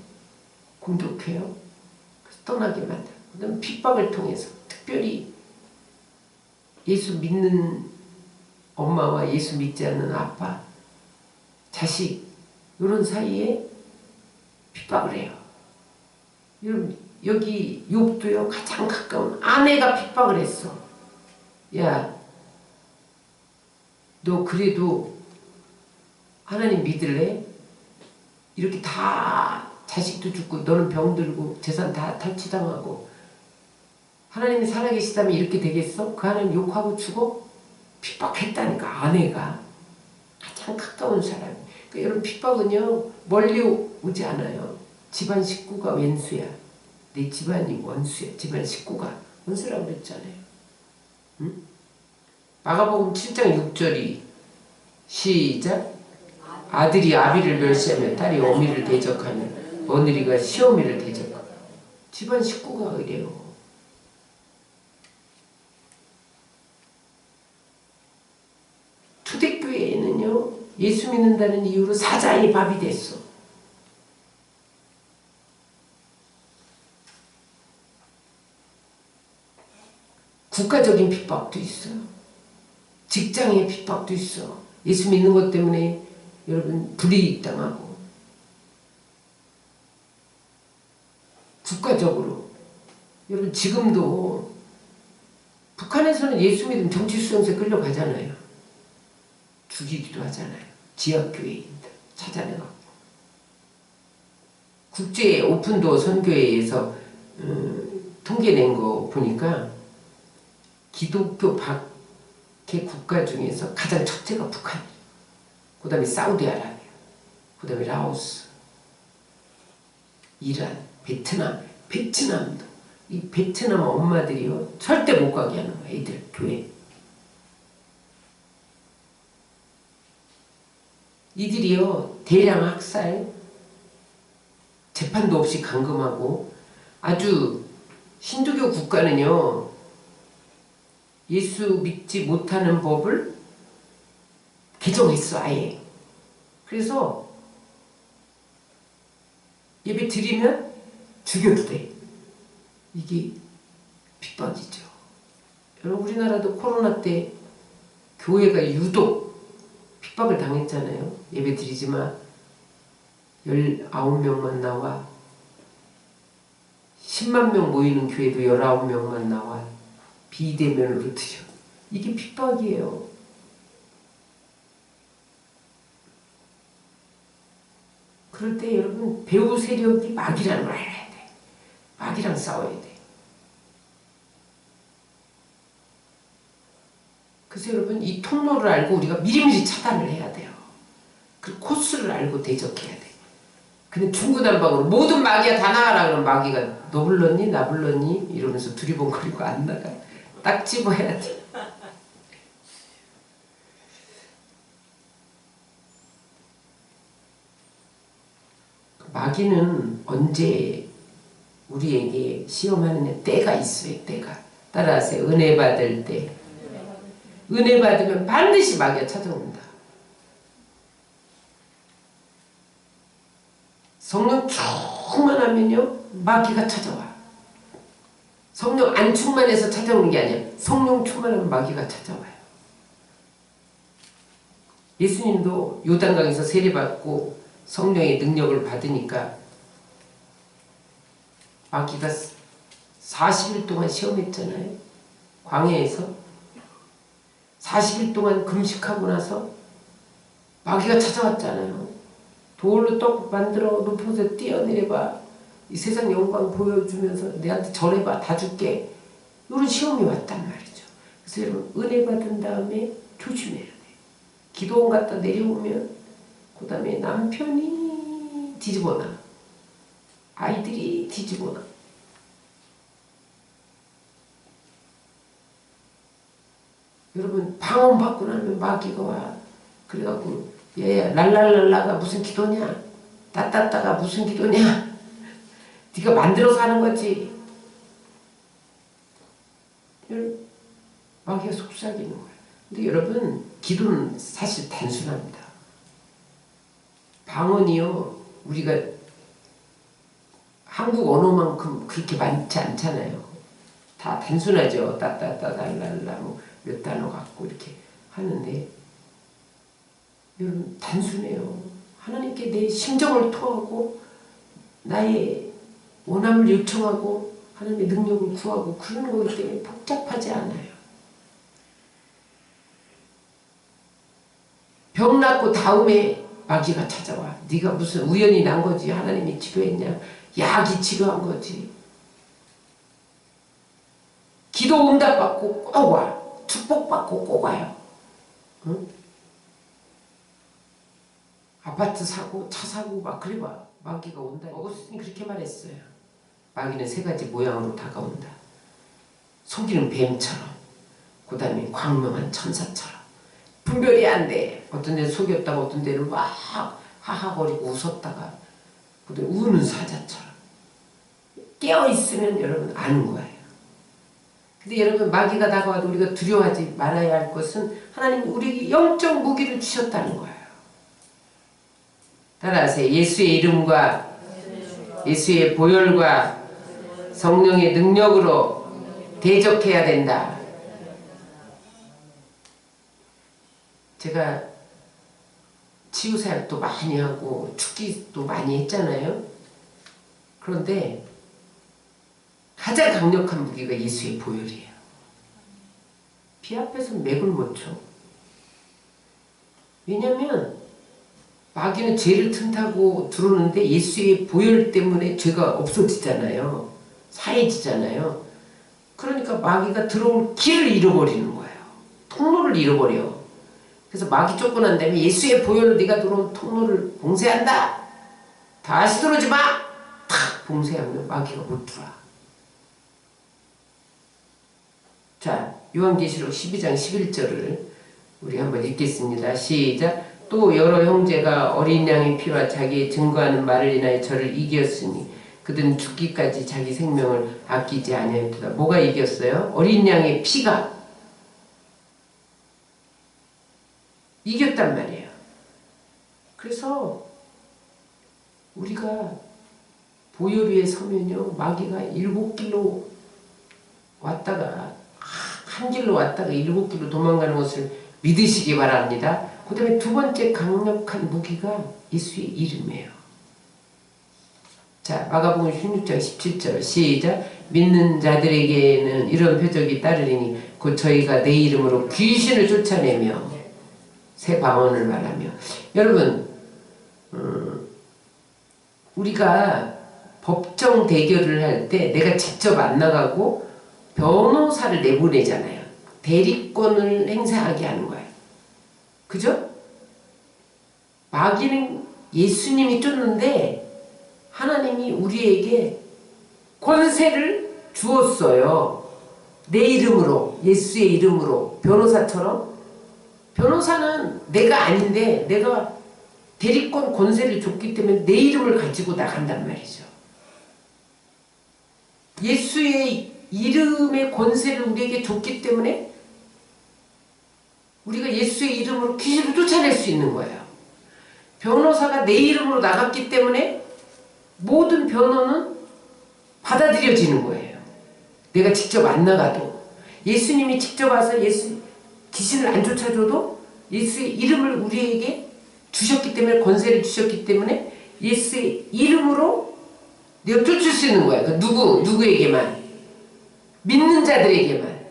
공격해요. 그래서 떠나게 만들어요. 그 다음에 핍박을 통해서 특별히 예수 믿는 엄마와 예수 믿지 않는 아빠, 자식 이런 사이에 핍박을 해요. 여러분 여기 욥도요 가장 가까운 아내가 핍박을 했어. 야, 너 그래도 하나님 믿을래? 이렇게 다 자식도 죽고 너는 병들고 재산 다 탈취당하고 하나님이 살아계시다면 이렇게 되겠어? 그 하나님 욕하고 죽어? 핍박했다니까. 아내가 가장 가까운 사람. 그러니까 여러분 핍박은요 멀리 오지 않아요. 집안 식구가 왼수야. 내 집안이 원수야. 집안 식구가 원수라고 그랬잖아요. 응? 마가복음 7장 6절이 시작. 아들이 아비를 멸시하며 딸이 어미를 대적하며 며느리가 시어미를 대적하며. 집안 식구가 그래요. 초대교회에는요 예수 믿는다는 이유로 사자의 밥이 됐어. 국가적인 핍박도 있어요. 직장의 핍박도 있어. 예수 믿는 것 때문에 여러분 불이익 당하고 국가적으로 여러분 지금도 북한에서는 예수 믿으면 정치수용소에 끌려가잖아요. 죽이기도 하잖아요. 지하교회인들 찾아내갖고. 국제 오픈도어 선교회에서 통계 낸 거 보니까 기독교 박해 국가 중에서 가장 첫째가 북한이에요. 그 다음에 사우디아라비아, 그 다음에 라오스, 이란, 베트남도. 이 베트남 엄마들이요 절대 못 가게 하는 거야. 애들 교회. 이들이요 대량 학살, 재판도 없이 감금하고 아주 힌두교 국가는요 예수 믿지 못하는 법을 개정했어 아예. 그래서 예배 드리면 죽여도 돼. 이게 핍박이죠. 여러분 우리나라도 코로나 때 교회가 유독 핍박을 당했잖아요. 예배 드리지 마. 19명만 나와. 10만 명 모이는 교회도 19명만 나와. 비대면으로 드려. 이게 핍박이에요. 그럴 때 여러분 배후 세력이 마귀라는 걸 알아야 돼. 마귀랑 싸워야 돼. 그래서 여러분 이 통로를 알고 우리가 미리미리 차단을 해야 돼요. 그 코스를 알고 대적해야 돼. 근데 중구난방으로 모든 마귀야 다 나가라 그러면 마귀가 너 불렀니? 나 불렀니? 이러면서 두리번거리고 안 나가. 딱 집어야 돼. 마귀는 언제 우리에게 시험하는 때가 있어요. 때가. 따라하세요. 은혜 받을 때. 은혜 받으면 반드시 마귀가 찾아온다. 성령 충만하면요 마귀가 찾아와. 성령 안 충만해서 찾아오는 게 아니야. 성령 충만하면 마귀가 찾아와요. 예수님도 요단강에서 세례받고 성령의 능력을 받으니까 마귀가 40일 동안 시험했잖아요. 광야에서 40일 동안 금식하고 나서 마귀가 찾아왔잖아요. 돌로 떡 만들어 높은 곳에 뛰어내려봐. 이 세상 영광 보여주면서 내한테 절해봐. 다 줄게. 이런 시험이 왔단 말이죠. 그래서 여러분 은혜 받은 다음에 조심해야 돼. 기도원 갔다 내려오면 그 다음에 남편이 뒤집어놔. 아이들이 뒤집어놔. 여러분 방언 받고 나면 마귀가 와. 그래갖고 얘야 랄랄랄라가 무슨 기도냐? 따따따가 무슨 기도냐? 네가 만들어서 하는 거지. 마귀가 속삭이는 거야. 근데 여러분 기도는 사실 단순합니다. 방언이요 우리가 한국 언어만큼 그렇게 많지 않잖아요. 다 단순하죠. 따따따달랄라 뭐 몇 단어 갖고 이렇게 하는데 여러분 단순해요. 하나님께 내 심정을 토하고 나의 원함을 요청하고 하나님의 능력을 구하고 그러는 거기 때문에 복잡하지 않아요. 병 낫고 다음에 마귀가 찾아와. 네가 무슨 우연히 난 거지. 하나님이 치료했냐. 약이 치료한 거지. 기도 응답받고 꼭 와. 축복받고 꼭 와요. 응? 아파트 사고 차 사고 막 그래 봐. 마귀가 온다. 어거스틴이 그렇게 말했어요. 마귀는 세 가지 모양으로 다가온다. 속이는 뱀처럼, 그 다음에 광명한 천사처럼. 분별이 안 돼. 어떤 데는 속였다가 어떤 데는 막 하하거리고 웃었다가 그 다음에 우는 사자처럼. 깨어있으면 여러분 아는 거예요. 근데 여러분 마귀가 다가와도 우리가 두려워하지 말아야 할 것은 하나님 우리에게 영적 무기를 주셨다는 거예요. 따라하세요. 예수의 이름과 예수의 보혈과 성령의 능력으로 대적해야 된다. 제가 치유사역도 많이 하고 축기도 많이 했잖아요. 그런데 가장 강력한 무기가 예수의 보혈이에요. 비 앞에서 맥을 못 쳐. 왜냐면 마귀는 죄를 틈타고 들어오는데 예수의 보혈 때문에 죄가 없어지잖아요. 사해지잖아요. 그러니까 마귀가 들어올 길을 잃어버리는 거예요. 통로를 잃어버려. 그래서 마귀 쫓고 난 다음에 예수의 보혈로 네가 들어온 통로를 봉쇄한다. 다시 들어오지 마. 탁 봉쇄하면 마귀가 못 들어와. 자, 요한계시록 12장 11절을 우리 한번 읽겠습니다. 시작. 또 여러 형제가 어린 양의 피와 자기의 증거하는 말을 인하여 저를 이겼으니 그들은 죽기까지 자기 생명을 아끼지 아니하였도다. 뭐가 이겼어요? 어린 양의 피가 이겼단 말이에요. 그래서 우리가 보혈 위에 서면요 마귀가 7길로 왔다가 한 길로 왔다가 7길로 도망가는 것을 믿으시기 바랍니다. 그 다음에 두 번째 강력한 무기가 예수의 이름이에요. 자, 마가복음 16장 17절 시작. 믿는 자들에게는 이런 표적이 따르리니 곧 저희가 내 이름으로 귀신을 쫓아내며 새 방언을 말하며. 여러분 우리가 법정 대결을 할 때 내가 직접 안 나가고 변호사를 내보내잖아요. 대리권을 행사하게 하는 거예요. 그죠? 마귀는 예수님이 쫓는데 하나님이 우리에게 권세를 주었어요. 내 이름으로, 예수의 이름으로, 변호사처럼. 변호사는 내가 아닌데 내가 대리권 권세를 줬기 때문에 내 이름을 가지고 나간단 말이죠. 예수의 이름의 권세를 우리에게 줬기 때문에 우리가 예수의 이름으로 귀신을 쫓아낼 수 있는 거예요. 변호사가 내 이름으로 나갔기 때문에 모든 변호는 받아들여지는 거예요. 내가 직접 안 나가도. 예수님이 직접 와서 귀신을 안 쫓아줘도 예수의 이름을 우리에게 주셨기 때문에, 권세를 주셨기 때문에 예수의 이름으로 내가 쫓을 수 있는 거야. 누구에게만? 믿는 자들에게만.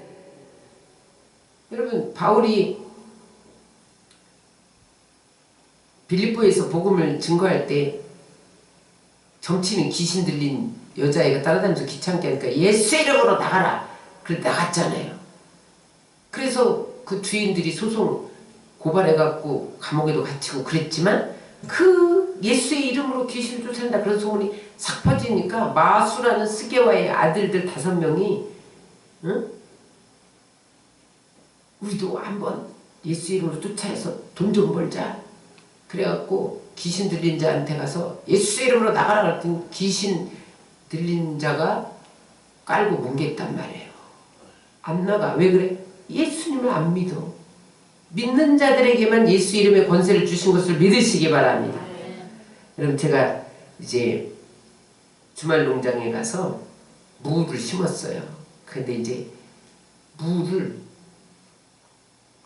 여러분, 바울이 빌립보에서 복음을 증거할 때 정치는 귀신 들린 여자애가 따라다니면서 귀찮게 하니까 예수의 이름으로 나가라. 그래 나갔잖아요. 그래서 그 주인들이 소송 고발해갖고 감옥에도 갇히고 그랬지만 그 예수의 이름으로 귀신을 쫓아낸다 그런 소문이 싹 퍼지니까 마수라는 스게와의 아들들 5명이 응? 우리도 한번 예수 이름으로 쫓아내서 돈 좀 벌자. 그래갖고 귀신 들린 자한테 가서 예수 이름으로 나가라 그랬더니 귀신 들린 자가 깔고 뭉갰단 말이에요. 안 나가. 왜 그래? 예수님을 안 믿어. 믿는 자들에게만 예수 이름의 권세를 주신 것을 믿으시기 바랍니다. 여러분, 제가 이제 주말 농장에 가서 무를 심었어요. 근데 이제 물을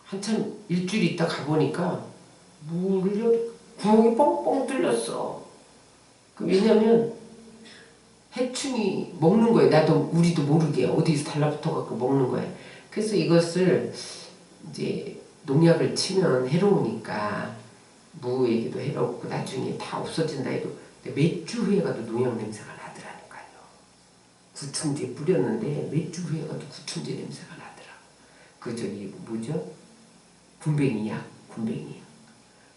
한참 일주일 있다 가보니까 물을 구멍이 뻥뻥 뚫렸어. 왜냐면 해충이 먹는 거예요. 나도 우리도 모르게 어디서 달라붙어 갖고 먹는 거예요. 그래서 이것을 이제 농약을 치면 해로우니까 무에게도 해롭고 나중에 다 없어진다 해도 몇 주 후에 가도 농약 냄새가 나더라니까요. 구충제 뿌렸는데 몇 주 후에 가도 구충제 냄새가 나더라. 그 저기 뭐죠? 군뱅이약.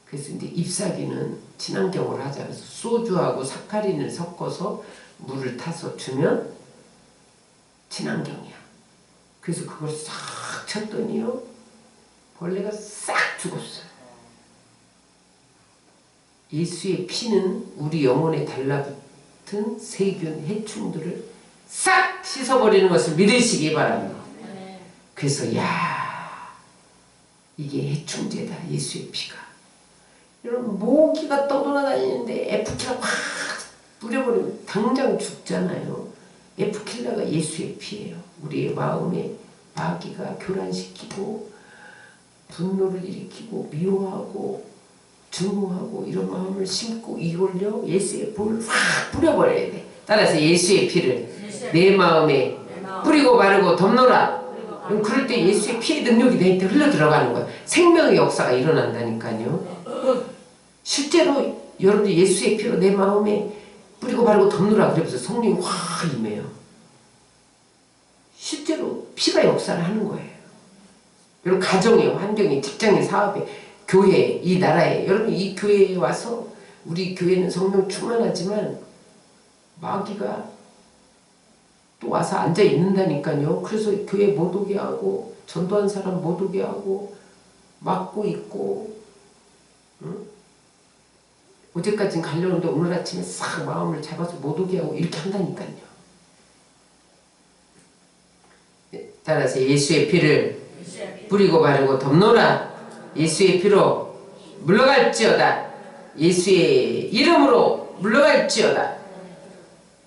그래서 이제 잎사귀는 친환경으로 하자. 그래서 소주하고 사카린을 섞어서 물을 타서 주면 친환경이야. 그래서 그걸 싹 쳤더니요, 벌레가 싹 죽었어요. 예수의 피는 우리 영혼에 달라붙은 세균, 해충들을 싹 씻어버리는 것을 믿으시기 바랍니다. 그래서 이게 해충제다. 예수의 피가. 여러분, 모기가 떠돌아다니는데 에프킬라 확 뿌려버리면 당장 죽잖아요. 에프킬라가 예수의 피예요. 우리의 마음에 마귀가 교란시키고 분노를 일으키고 미워하고 증오하고 이런 마음을 심고 이걸요 예수의 볼을 확 뿌려버려야 돼. 따라서 예수의 피를 내 마음에 뿌리고 바르고 덮노라. 그럴 때 예수의 피의 능력이 내 밑에 흘러 들어가는 거야. 생명의 역사가 일어난다니까요. 실제로 여러분들 예수의 피로 내 마음에 뿌리고 바르고 덮노라 그러면서 성령이 확 임해요. 실제로 피가 역사를 하는 거예요. 여러분 가정에, 환경에, 직장에, 사업에, 교회에, 이 나라에, 여러분 이 교회에 와서 우리 교회는 성령 충만하지만 마귀가 또 와서 앉아 있는다니까요. 그래서 교회 못 오게 하고 전도한 사람 못 오게 하고 막고 있고, 응? 어제까진 가려는데 오늘 아침에 싹 마음을 잡아서 못 오게 하고 이렇게 한다니까요. 따라서 예수의 피를 뿌리고 바르고 덮노라. 예수의 피로 물러갈지어다. 예수의 이름으로 물러갈지어다.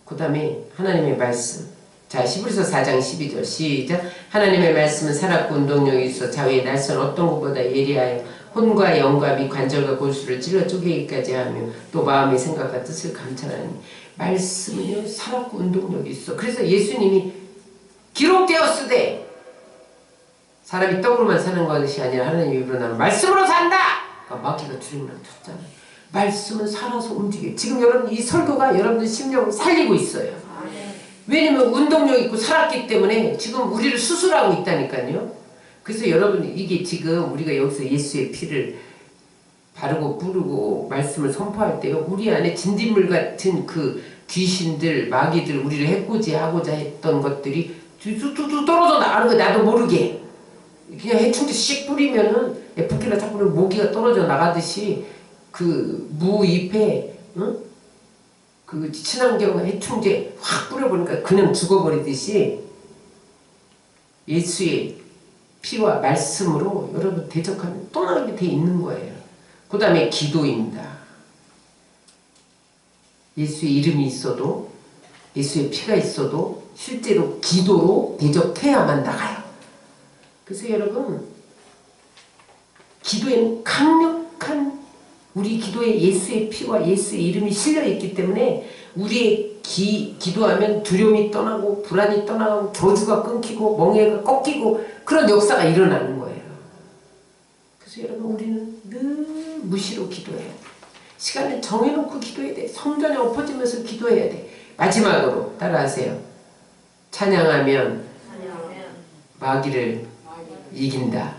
그 다음에 하나님의 말씀. 자, 히브리서 4장 12절 시작. 하나님의 말씀은 살았고 운동력이 있어 좌우의 날선 어떤 것보다 예리하여 혼과 영과 및 관절과 골수를 찔러 쪼개기까지 하며 또 마음의 생각과 뜻을 감찰하니. 말씀은요 살았고 운동력이 있어. 그래서 예수님이 기록되었으되 사람이 떡으로만 사는 것이 아니라 하나님의 입으로 나는 말씀으로 산다. 그러니까 마귀가 주님을 쳤잖아요. 말씀은 살아서 움직여요. 지금 여러분 이 설교가 여러분들 심령을 살리고 있어요. 왜냐면 운동력 있고 살았기 때문에 지금 우리를 수술하고 있다니까요. 그래서 여러분 이게 지금 우리가 여기서 예수의 피를 바르고 뿌르고 말씀을 선포할 때요, 우리 안에 진딧물 같은 그 귀신들, 마귀들, 우리를 해코지하고자 했던 것들이 뚜뚜뚜 떨어져 나가는 거 나도 모르게. 그냥 해충제 씩 뿌리면은 에프킬라 자꾸 모기가 떨어져 나가듯이 그 무잎에, 응? 그 친환경 해충제 확 뿌려보니까 그냥 죽어버리듯이 예수의 피와 말씀으로 여러분 대적하면 떠나게 돼 있는 거예요. 그 다음에 기도입니다. 예수의 이름이 있어도, 예수의 피가 있어도 실제로 기도로 대적해야만 나가요. 그래서 여러분 기도에는 강력한 우리 기도에 예수의 피와 예수의 이름이 실려있기 때문에 우리의 기도하면 두려움이 떠나고 불안이 떠나고 저주가 끊기고 멍해가 꺾이고 그런 역사가 일어나는 거예요. 그래서 여러분 우리는 늘 무시로 기도해야 돼. 시간을 정해놓고 기도해야 돼. 성전에 엎어지면서 기도해야 돼. 마지막으로 따라하세요. 찬양하면 마귀를 이긴다.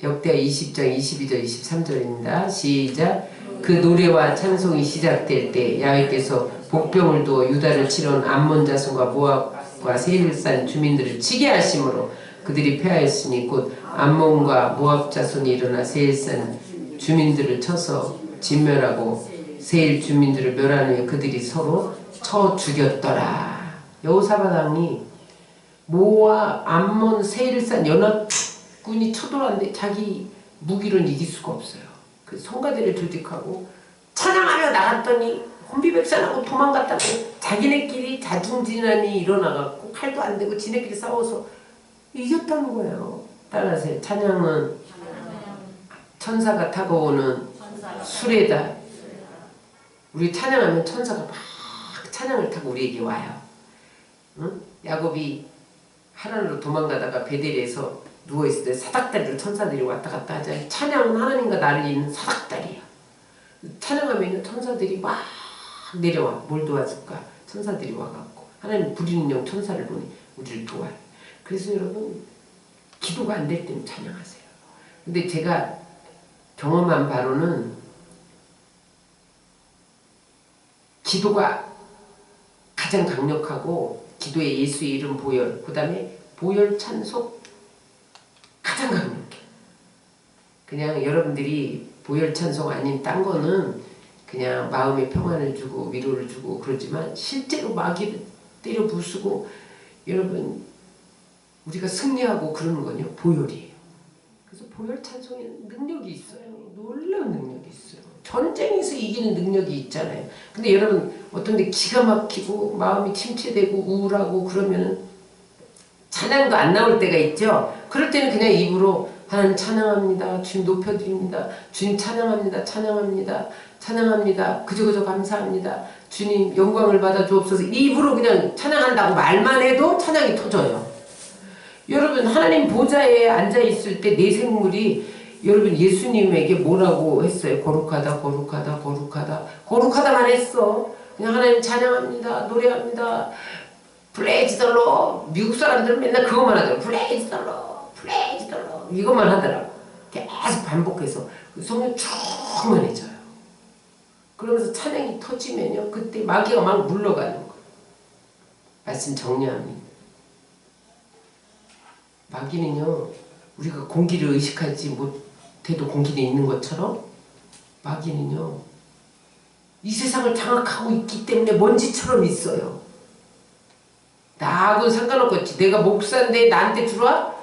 역대하 20장 22절 23절입니다. 시작. 그 노래와 찬송이 시작될 때 야훼께서 복병을 두어 유다를 치러온 암몬 자손과 모압과 세일산 주민들을 치게 하심으로 그들이 패하였으니 곧 암몬과 모압 자손이 일어나 세일산 주민들을 쳐서 진멸하고 세일 주민들을 멸한 후에 그들이 서로 쳐 죽였더라. 여호사밧 왕이 모압, 암몬, 세일산 연합군이 쳐들어왔는데 자기 무기로는 이길 수가 없어요. 그 성가대를 조직하고 찬양하며 나갔더니 혼비백산하고 도망갔다고 자기네끼리 자중진환이 일어나갖고 칼도 안 되고 지네끼리 싸워서 이겼다는 거예요. 따라서 찬양은 천사가 타고 오는 수레다. 우리 찬양하면 천사가 막 찬양을 타고 우리에게 와요. 응? 야곱이 하란으로 도망가다가 베델에서 누워있을 때 사닥다리로 천사들이 왔다 갔다 하잖아요. 찬양은 하나님과 나를 잇는 사닥다리야. 찬양하면 천사들이 막 내려와. 뭘 도와줄까? 천사들이 와갖고 하나님 부리는 영 천사를 보니 우리를 도와요. 그래서 여러분 기도가 안 될 때는 찬양하세요. 근데 제가 경험한 바로는 기도가 가장 강력하고 기도의 예수의 이름 보혈, 그 다음에 보혈 찬송 가장 강력해. 그냥 여러분들이 보혈 찬송 아닌 딴 거는 그냥 마음의 평안을 주고 위로를 주고 그러지만 실제로 마귀를 때려 부수고 여러분 우리가 승리하고 그러는 건요 보혈이에요. 그래서 보혈 찬송에 능력이 있어요. 놀라운 능력이 있어요. 전쟁에서 이기는 능력이 있잖아요. 근데 여러분 어떤 데 기가 막히고 마음이 침체되고 우울하고 그러면은 찬양도 안 나올 때가 있죠. 그럴 때는 그냥 입으로 하나님 찬양합니다. 주님 높여드립니다. 주님 찬양합니다. 찬양합니다. 찬양합니다. 그저 감사합니다. 주님 영광을 받아 주옵소서. 입으로 그냥 찬양한다고 말만 해도 찬양이 터져요. 여러분 하나님 보좌에 앉아있을 때 내 생물이 여러분 예수님에게 뭐라고 했어요? 거룩하다 거룩하다 거룩하다 거룩하다만 했어. 그냥 하나님 찬양합니다. 노래합니다. 프레이즈 더 로. 미국 사람들은 맨날 그것만 하더라고. 프레이즈 더 로. 프레이즈 더 로. 이것만 하더라고. 계속 반복해서 성령 충만해져요. 그러면서 찬양이 터지면요 그때 마귀가 막 물러가는 거예요. 말씀 정리합니다. 마귀는요 우리가 공기를 의식하지 못해도 공기는 있는 것처럼 마귀는요 이 세상을 장악하고 있기 때문에 먼지처럼 있어요. 나하고는 상관없겠지. 내가 목사인데 나한테 들어와?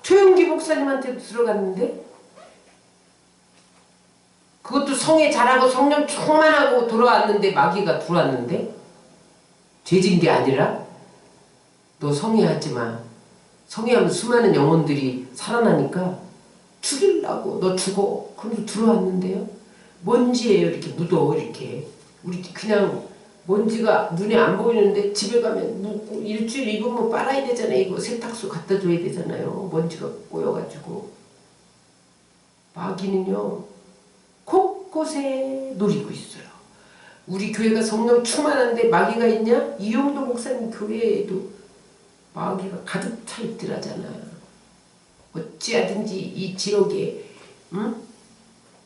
최영기 목사님한테도 들어갔는데 그것도 성에 잘하고 성령 충만하고 돌아왔는데 마귀가 들어왔는데 죄진 게 아니라 너 성회하지마. 성회하면 수많은 영혼들이 살아나니까 죽이려고 너 죽어. 그러면서 들어왔는데요. 먼지예요. 이렇게 묻어 이렇게. 우리 그냥 먼지가 눈에 안 보이는데 집에 가면 묻고 일주일 입으면 빨아야 되잖아요. 이거 세탁소 갖다 줘야 되잖아요. 먼지가 꼬여가지고. 마귀는요. 곳곳에 노리고 있어요. 우리 교회가 성령 충만한데 마귀가 있냐? 이용도 목사님 교회에도 마귀가 가득 차 있더라잖아요. 어찌하든지 이 지역에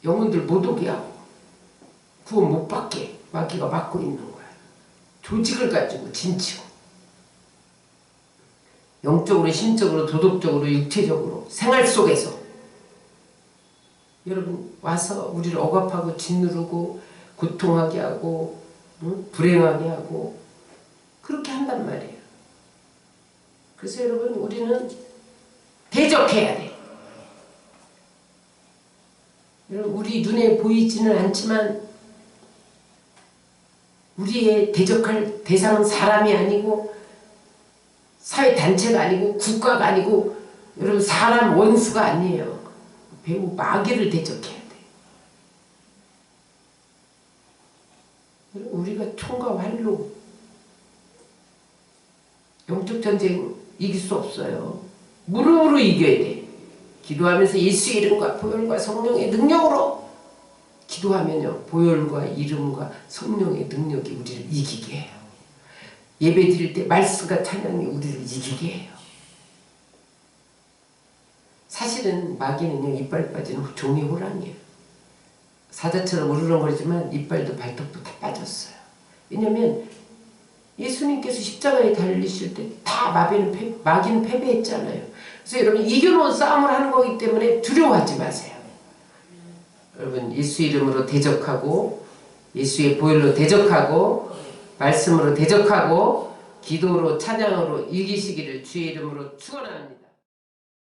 영혼들 못 오게 하고 구원 못 받게 마귀가 막고 있는 거야. 조직을 가지고 진치고 영적으로 심적으로 도덕적으로 육체적으로 생활 속에서 여러분 와서 우리를 억압하고 짓누르고 고통하게 하고 불행하게 하고 그렇게 한단 말이에요. 그래서 여러분 우리는 대적해야 돼. 여러분 우리 눈에 보이지는 않지만 우리의 대적할 대상은 사람이 아니고 사회단체가 아니고 국가가 아니고 여러분 사람 원수가 아니에요. 배우 마귀를 대적해야 돼. 우리가 총과 활로 영적 전쟁 이길 수 없어요. 무릎으로 이겨야 돼. 기도하면서 예수의 이름과 보혈과 성령의 능력으로 기도하면요. 보혈과 이름과 성령의 능력이 우리를 이기게 해요. 예배 드릴 때 말씀과 찬양이 우리를 이기게 해요. 사실은 마귀는요. 이빨 빠지는 종이 호랑이에요. 사자처럼 우르렁거리지만 이빨도 발톱도 다 빠졌어요. 왜냐면 예수님께서 십자가에 달리실 때 다 마귀는 패배했잖아요. 그래서 여러분 이겨놓은 싸움을 하는 거기 때문에 두려워하지 마세요. 여러분 예수 이름으로 대적하고 예수의 보혈로 대적하고 말씀으로 대적하고 기도로 찬양으로 이기시기를 주의 이름으로 축원합니다.